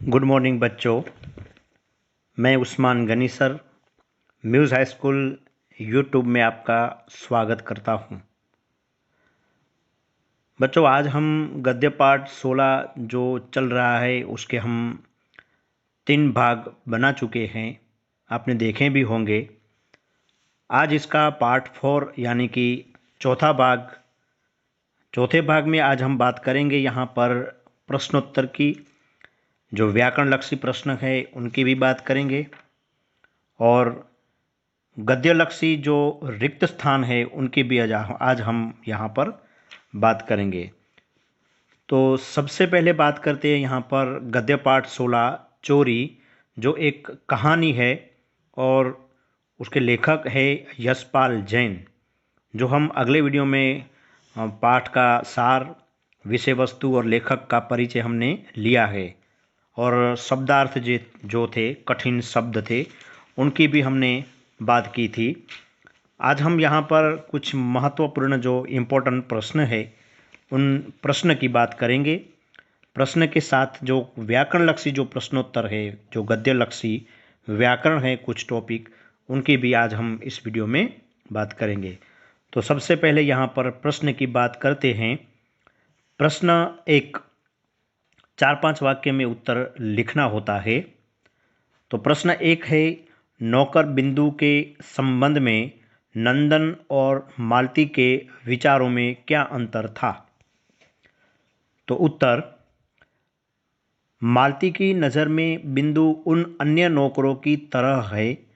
Good morning बच्चों। मैं Usman Gani sir Muse High School YouTube में आपका स्वागत करता हूं। बच्चों, आज हम गद्य पाठ 16 जो चल रहा है उसके हम 3 भाग बना चुके हैं, आपने देखे भी होंगे। आज इसका पार्ट 4 यानी कि चौथे भाग में आज हम बात करेंगे यहाँ पर प्रश्नोत्तर की। जो व्याकरण लक्षी प्रश्न है उनकी भी बात करेंगे और गद्यलक्षी जो रिक्त स्थान है उनकी भी आज हम यहाँ पर बात करेंगे। तो सबसे पहले बात करते हैं यहाँ पर गद्य पाठ 16 चोरी, जो एक कहानी है और उसके लेखक है यशपाल जैन। जो हम अगले वीडियो में पाठ का सार, विषय वस्तु और लेखक का परिचय हमने लिया है और शब्दार्थ जो थे, कठिन शब्द थे, उनकी भी हमने बात की थी। आज हम यहाँ पर कुछ महत्वपूर्ण जो इम्पोर्टेंट प्रश्न है उन प्रश्न की बात करेंगे। प्रश्न के साथ जो व्याकरण लक्षी जो प्रश्नोत्तर है, जो गद्य लक्षी व्याकरण है कुछ टॉपिक, उनकी भी आज हम इस वीडियो में बात करेंगे। तो सबसे पहले यहाँ पर प्रश्न की बात करते हैं। प्रश्न 1, 4-5 वाक्य में उत्तर लिखना होता है। तो प्रश्न 1 है, नौकर बिंदु के संबंध में नंदन और मालती के विचारों में क्या अंतर था? तो उत्तर, मालती की नज़र में बिंदु उन अन्य नौकरों की तरह है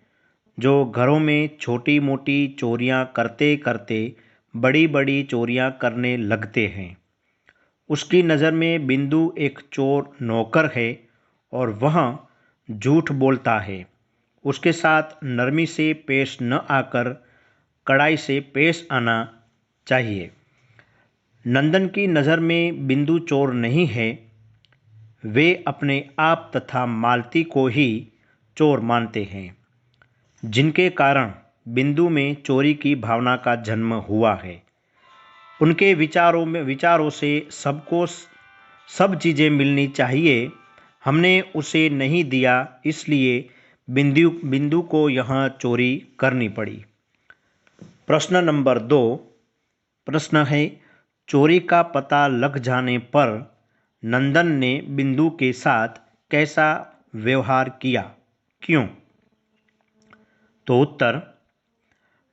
जो घरों में छोटी मोटी चोरियां करते करते बड़ी बड़ी चोरियां करने लगते हैं। उसकी नज़र में बिंदु एक चोर नौकर है और वह झूठ बोलता है। उसके साथ नरमी से पेश न आकर कड़ाई से पेश आना चाहिए। नंदन की नज़र में बिंदु चोर नहीं है, वे अपने आप तथा मालती को ही चोर मानते हैं, जिनके कारण बिंदु में चोरी की भावना का जन्म हुआ है। उनके विचारों से सबको सब चीज़ें मिलनी चाहिए, हमने उसे नहीं दिया, इसलिए बिंदु को यहाँ चोरी करनी पड़ी। प्रश्न नंबर 2 प्रश्न है, चोरी का पता लग जाने पर नंदन ने बिंदु के साथ कैसा व्यवहार किया, क्यों? तो उत्तर,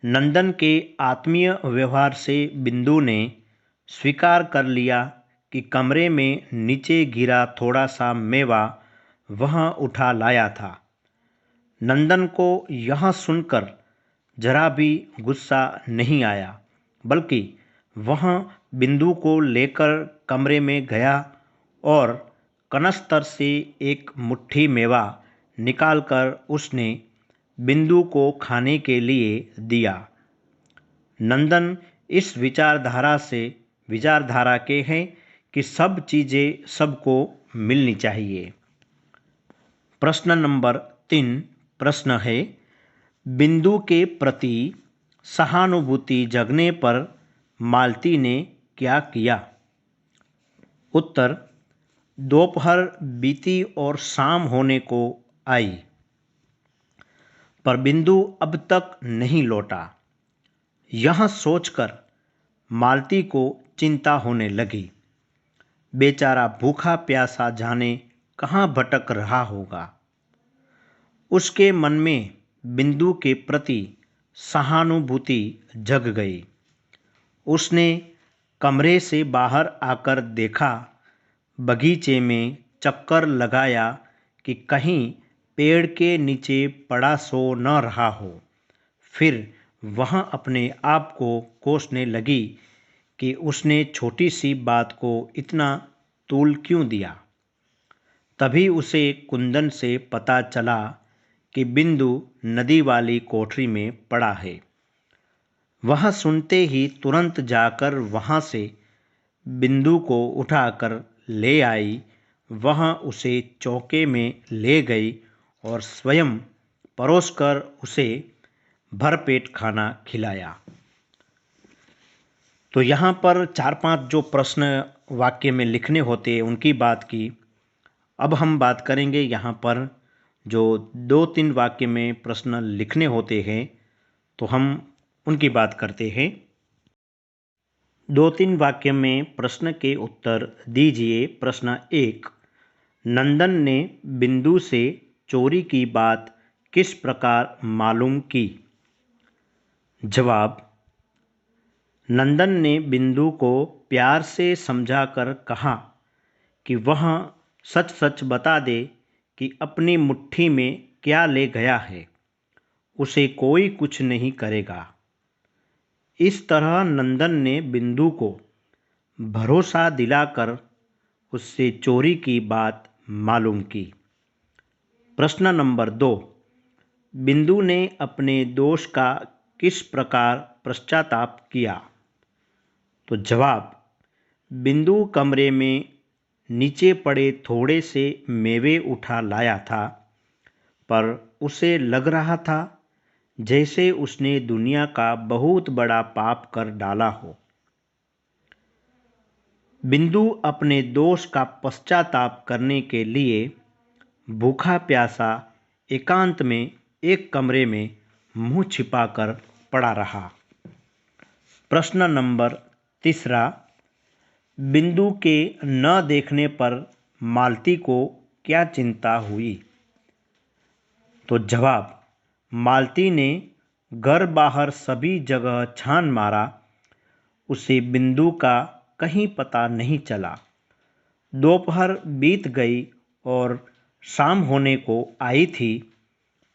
नंदन के आत्मीय व्यवहार से बिंदु ने स्वीकार कर लिया कि कमरे में नीचे गिरा थोड़ा सा मेवा वह उठा लाया था। नंदन को यह सुनकर जरा भी गुस्सा नहीं आया, बल्कि वह बिंदु को लेकर कमरे में गया और कनस्तर से एक मुट्ठी मेवा निकालकर उसने बिंदु को खाने के लिए दिया। नंदन इस विचारधारा के हैं कि सब चीज़ें सबको मिलनी चाहिए। प्रश्न नंबर 3 प्रश्न है, बिंदु के प्रति सहानुभूति जगने पर मालती ने क्या किया? उत्तर, दोपहर बीती और शाम होने को आई, पर बिंदु अब तक नहीं लौटा। यह सोचकर मालती को चिंता होने लगी। बेचारा भूखा प्यासा जाने कहाँ भटक रहा होगा। उसके मन में बिंदु के प्रति सहानुभूति जग गई। उसने कमरे से बाहर आकर देखा, बगीचे में चक्कर लगाया कि कहीं पेड़ के नीचे पड़ा सो न रहा हो। फिर वह अपने आप को कोसने लगी कि उसने छोटी सी बात को इतना तूल क्यों दिया। तभी उसे कुंदन से पता चला कि बिंदु नदी वाली कोठरी में पड़ा है। वह सुनते ही तुरंत जाकर वहाँ से बिंदु को उठाकर ले आई। वह उसे चौके में ले गई और स्वयं परोसकर उसे भरपेट खाना खिलाया। तो यहाँ पर 4-5 जो प्रश्न वाक्य में लिखने होते हैं उनकी बात की। अब हम बात करेंगे यहाँ पर जो 2-3 वाक्य में प्रश्न लिखने होते हैं, तो हम उनकी बात करते हैं। 2-3 वाक्य में प्रश्न के उत्तर दीजिए। प्रश्न 1, नंदन ने बिंदु से चोरी की बात किस प्रकार मालूम की? जवाब, नंदन ने बिंदु को प्यार से समझाकर कहा कि वह सच सच बता दे कि अपनी मुट्ठी में क्या ले गया है, उसे कोई कुछ नहीं करेगा। इस तरह नंदन ने बिंदु को भरोसा दिलाकर उससे चोरी की बात मालूम की। प्रश्न नंबर 2, बिंदु ने अपने दोष का किस प्रकार पश्चाताप किया? तो जवाब, बिंदु कमरे में नीचे पड़े थोड़े से मेवे उठा लाया था, पर उसे लग रहा था जैसे उसने दुनिया का बहुत बड़ा पाप कर डाला हो। बिंदु अपने दोष का पश्चाताप करने के लिए भूखा प्यासा एकांत में एक कमरे में मुंह छिपाकर पड़ा रहा। प्रश्न नंबर 3, बिंदु के न देखने पर मालती को क्या चिंता हुई? तो जवाब, मालती ने घर बाहर सभी जगह छान मारा, उसे बिंदु का कहीं पता नहीं चला। दोपहर बीत गई और शाम होने को आई थी,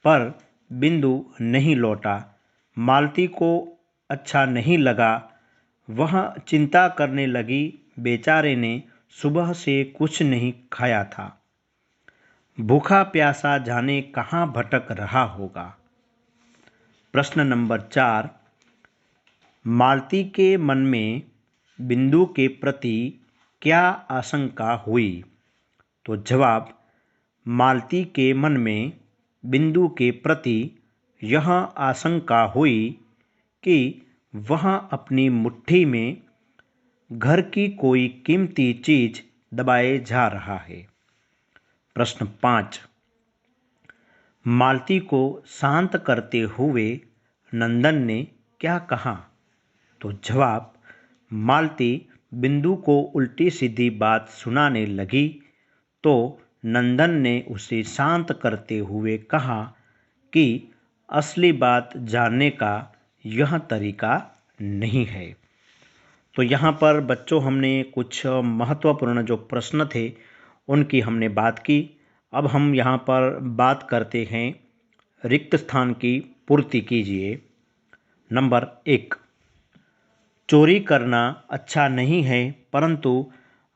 पर बिंदु नहीं लौटा। मालती को अच्छा नहीं लगा, वह चिंता करने लगी बेचारे ने सुबह से कुछ नहीं खाया था, भूखा प्यासा जाने कहाँ भटक रहा होगा। प्रश्न नंबर 4, मालती के मन में बिंदु के प्रति क्या आशंका हुई? तो जवाब, मालती के मन में बिंदु के प्रति यह आशंका हुई कि वह अपनी मुट्ठी में घर की कोई कीमती चीज दबाए जा रहा है। प्रश्न 5, मालती को शांत करते हुए नंदन ने क्या कहा? तो जवाब, मालती बिंदु को उल्टी सीधी बात सुनाने लगी, तो नंदन ने उसे शांत करते हुए कहा कि असली बात जानने का यह तरीका नहीं है। तो यहाँ पर बच्चों हमने कुछ महत्वपूर्ण जो प्रश्न थे उनकी हमने बात की। अब हम यहाँ पर बात करते हैं रिक्त स्थान की पूर्ति कीजिए। नंबर 1, चोरी करना अच्छा नहीं है, परंतु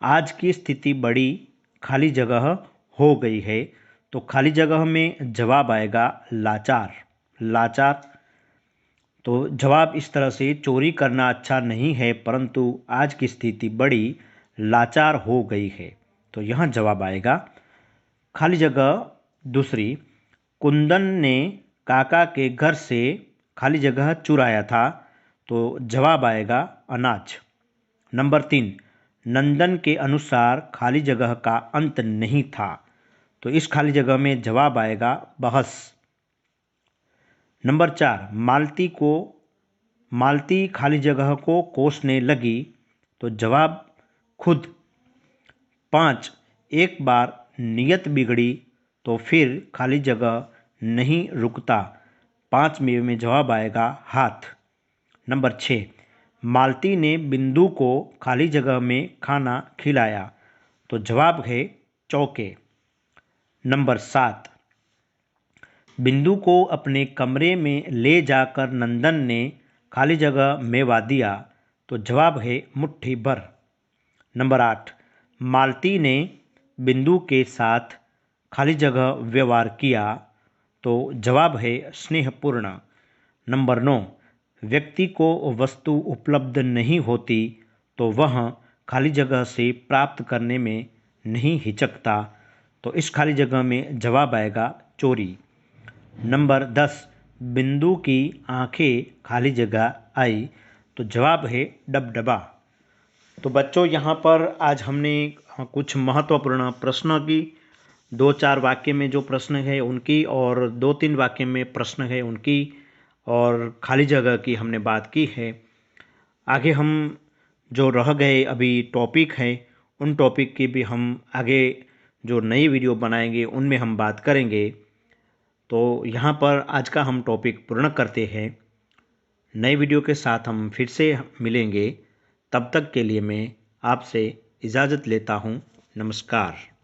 आज की स्थिति बड़ी खाली जगह हो गई है। तो खाली जगह में जवाब आएगा लाचार। लाचार। तो जवाब इस तरह से, चोरी करना अच्छा नहीं है परंतु आज की स्थिति बड़ी लाचार हो गई है। तो यहाँ जवाब आएगा खाली जगह दूसरी, कुंदन ने काका के घर से खाली जगह चुराया था। तो जवाब आएगा अनाज। नंबर 3, नंदन के अनुसार खाली जगह का अंत नहीं था। तो इस खाली जगह में जवाब आएगा बहस। नंबर 4, मालती खाली जगह को कोसने लगी। तो जवाब खुद। 5, एक बार नियत बिगड़ी तो फिर खाली जगह नहीं रुकता। 5 में जवाब आएगा हाथ। नंबर 6, मालती ने बिंदु को खाली जगह में खाना खिलाया। तो जवाब है चौके। नंबर 7, बिंदु को अपने कमरे में ले जाकर नंदन ने खाली जगह मेवा दिया। तो जवाब है मुट्ठी भर। नंबर 8, मालती ने बिंदु के साथ खाली जगह व्यवहार किया। तो जवाब है स्नेहपूर्ण। नंबर 9, व्यक्ति को वस्तु उपलब्ध नहीं होती तो वह खाली जगह से प्राप्त करने में नहीं हिचकता। तो इस खाली जगह में जवाब आएगा चोरी। नंबर 10, बिंदु की आंखें खाली जगह आई। तो जवाब है डबडबा। तो बच्चों यहाँ पर आज हमने कुछ महत्वपूर्ण प्रश्नों की 2-4 वाक्य में जो प्रश्न है उनकी और 2-3 वाक्य में प्रश्न है उनकी और खाली जगह की हमने बात की है। आगे हम जो रह गए अभी टॉपिक हैं उन टॉपिक की भी हम आगे जो नई वीडियो बनाएंगे उनमें हम बात करेंगे। तो यहाँ पर आज का हम टॉपिक पूर्ण करते हैं। नए वीडियो के साथ हम फिर से मिलेंगे। तब तक के लिए मैं आपसे इजाज़त लेता हूँ। नमस्कार।